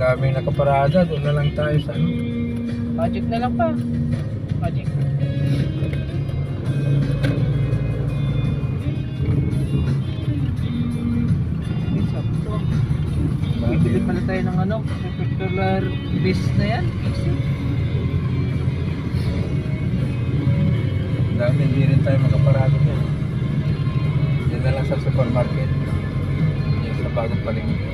daming nakaparada. Doon na lang tayo sa ano. Magic na lang pa. Magic. Bibili pala tayo ng ano, particular base na yan. Dami, hindi rin tayo makaparada dyan. Yan na lang sa supermarket. Yan sa bagong palengke.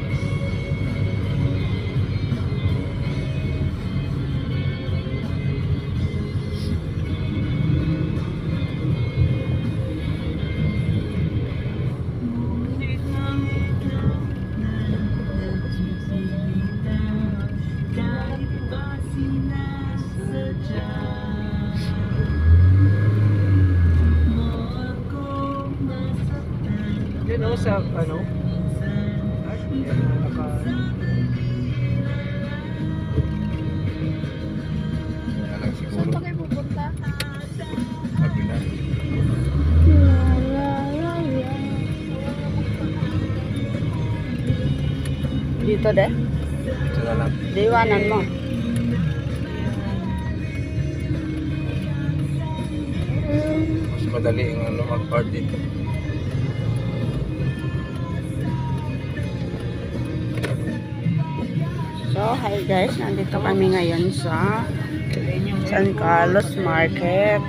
Yan o sa ano? Yan lang siguro. Saan pa kayo pupunta? Kabila. Dito de? Ito na lang. Diiwanan mo. Mas madali ang ano, mag-park dito. So, hi guys. Nandito kami ngayon sa San Carlos Market.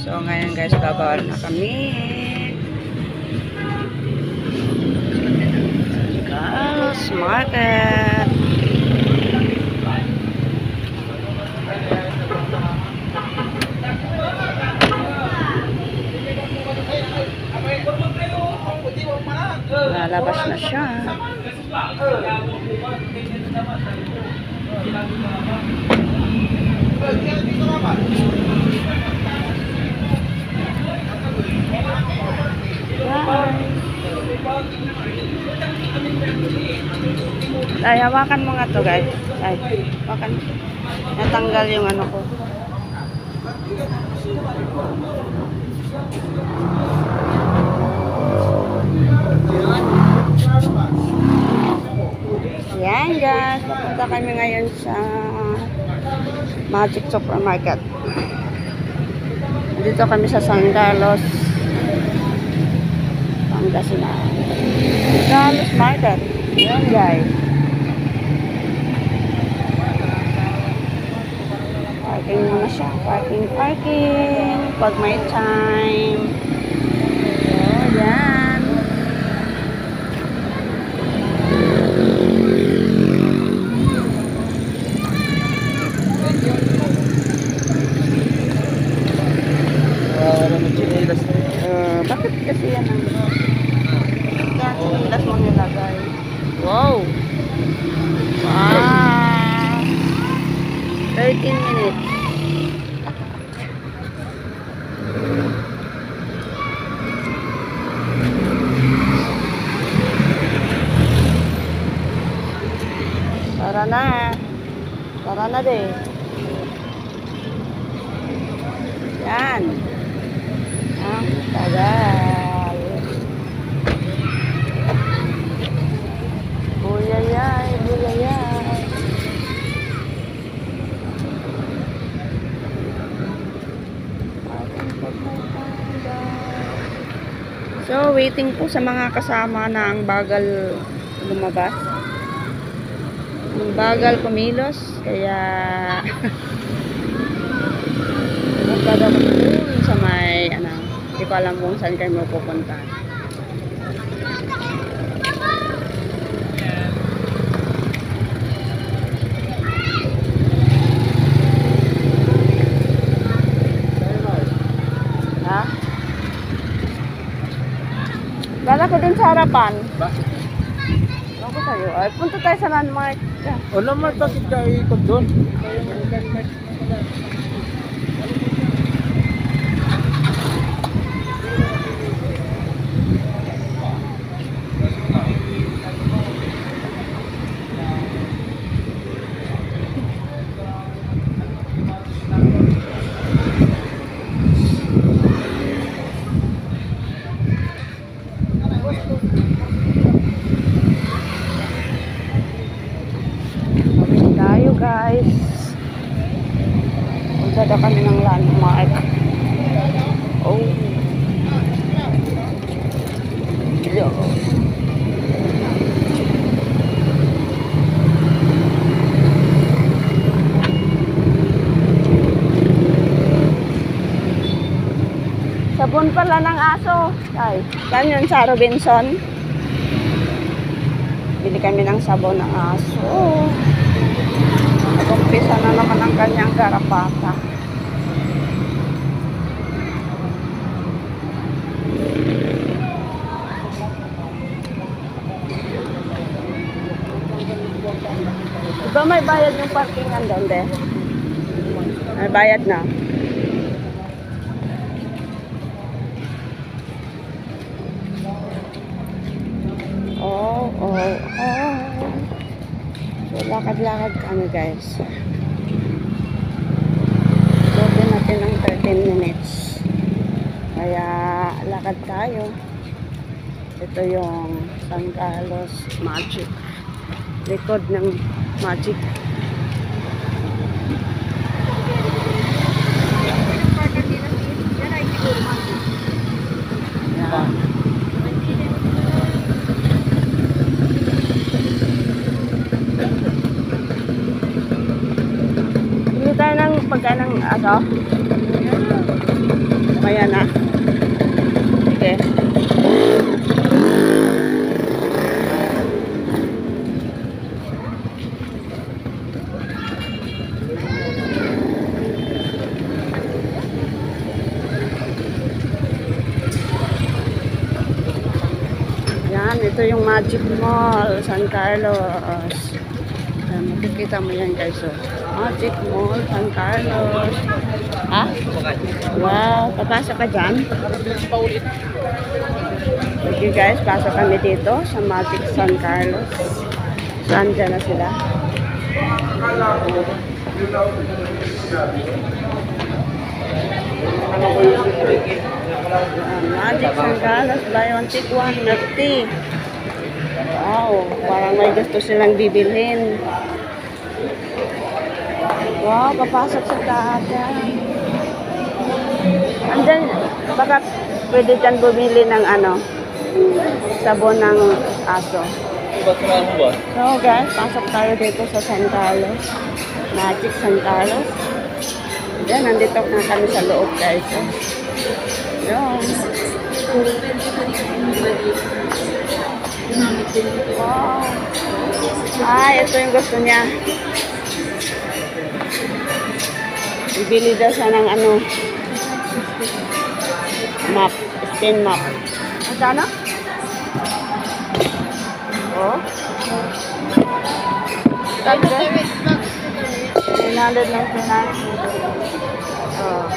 So, ngayon guys, babawal na kami. San Carlos Market. Lalabas na siya. Ay, hawakan mo nga to guys. Ay, hawakan. Natanggal yung ano ko. Yan guys, pupunta kami ngayon sa Magic Supermarket. Dito kami sa San Carlos, Pangasinan. San Carlos Market. Yan guys. Parking muna siya. Parking. Pag may time. So, yan. Bakit kasi yan ang chinelas mo nilagay? Wow! Wow! 13 minutes. Tara na. Tara na din. Yan. Ang tagal. Buyayay, buyayay. So, waiting po sa mga kasama na ang bagal lumabas. Ang bagal kumilos. Kaya pumunta daw kami dun sa may hindi ko alam kung saan kayo mapupunta. Ha? Lalaki din sa harapan. Bakit? Ako tayo. Ay, punta tayo sa landmark. O naman, bakit ka ikot doon? Sabon pala ng aso. Ay, saan yun sa Robinson? Bili kami ng sabon ng aso. Nag-umpisa na naman ang kanyang garapata. Diba may bayad yung parkingan doon, de? May bayad na. Oh. So, lakad-lakad kami, guys. Sobrang natin ng 13 minutes. Kaya, lakad tayo. Ito yung San Carlos Magic. Likod ng Magic. Yan. Bili tayo ng pagkain ng aso. Maya na. Sige. Yan, ito yung Magic Mall, San Carlos. Yan, makikita mo yan, guys. Oh. Magic Mall, San Carlos. Ha? Wow, papasok ka dyan. Okay, guys, pasok kami dito sa Magic San Carlos. Saan dyan na sila? Magic San Carlos, buy one take one, nafti. Wow, parang may gusto silang bibilhin. Wow, papasok sa dagat. Andyan, baka pwede dyan bumili ng sabon ng aso. So guys, pasok tayo dito sa San Carlos. Magic San Carlos. Yan, nandito na kami sa loob, guys. Yan. Wow. Ito yung gusto niya. Bibili daw siya ng map, spin map. Ano? Oh. Sabi ko, 900 lang pinag. Oh.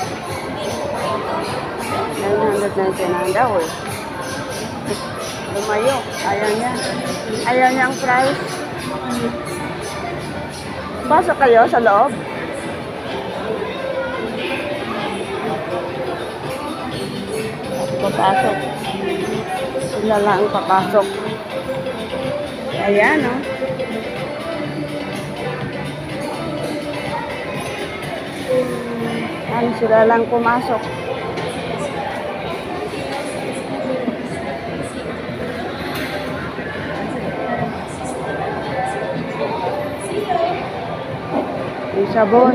999 daw eh. Lumayo. Ayaw niya. Ayaw niya ang price. Pasok kayo sa loob. Papasok. Sila lang papasok. Ayan, oh. Ayan, sila lang pumasok. Yung sabon.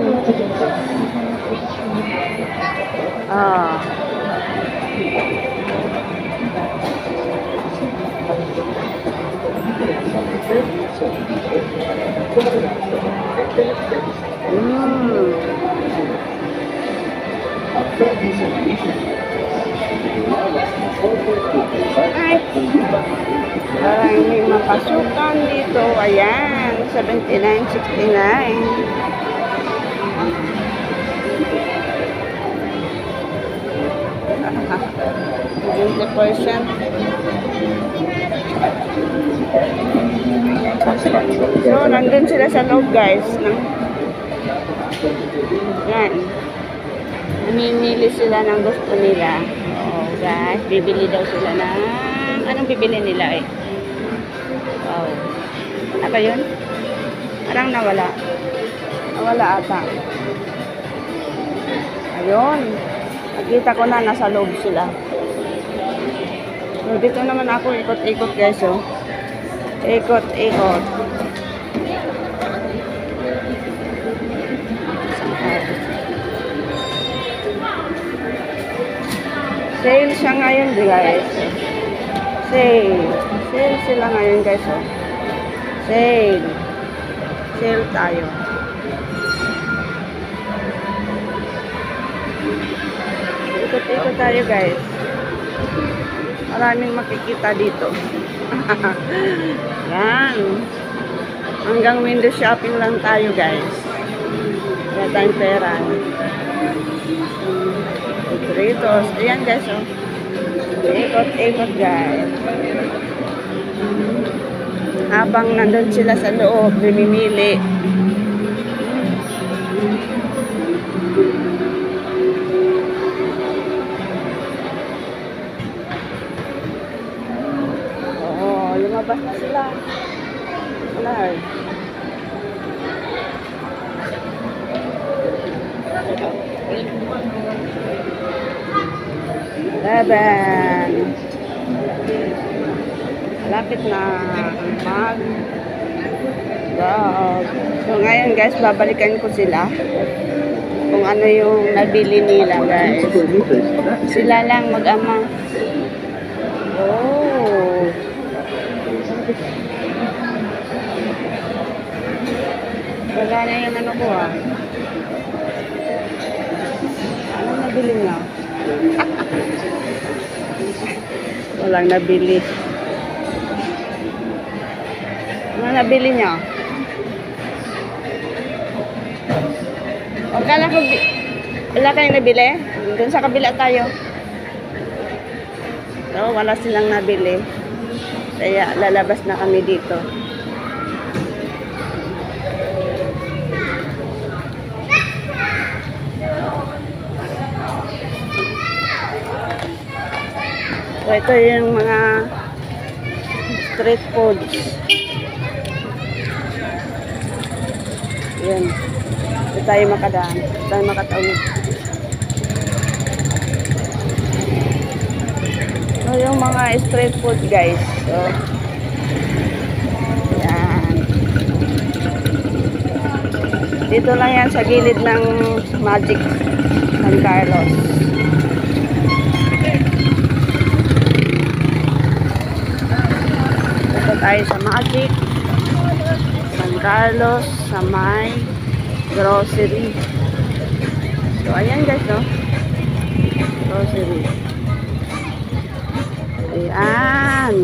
Ay, parang may mapasukan dito. Ayan, 79.69. 20%. So, nandun sila sa loob, guys. Yan. Namimili sila ng gusto nila. Oh, guys. Bibili daw sila ng... Anong bibili nila eh? Wow. Ano yun? Parang nawala. Nawala ata. Ayun. Nakita ko na, nasa loob sila. So, dito naman ako ikot-ikot, guys, oh. Ikot-ikot. Sale siya ngayon, guys. Sale. Sale sila ngayon, guys. Oh. Sale. Sale tayo. Ikot-ikot tayo, guys. Maraming makikita dito. Yan. Hanggang window shopping lang tayo, guys. Wala tayong pera. Doritos. Ayan, guys, oh. Ikot-ikot, guys. Habang nandun sila sa loob, namimili. Oo, lumabas na sila. Wala eh. Laban. Lapit na mag vlog. So ngayon, guys, babalikan ko sila kung ano yung nabili nila, guys. Sila lang mag-ama. Oh. Wala na yung ano ko, ah. Ano nabili niya? Walang nabili. Ano nabili niya? O, kala ko, wala kayong nabili? Doon sa kabila tayo. So, wala silang nabili. Kaya, lalabas na kami dito. So, ito yung mga street foods. Yan. Ito tayo makadaan. Ito tayo makataon. So, yung mga street food, guys. So, yan. Dito lang yan sa gilid ng Magic San Carlos. Dito tayo sa Magic San Carlos, sa may grocery. So, ayan, guys, no? Grocery. Ayan.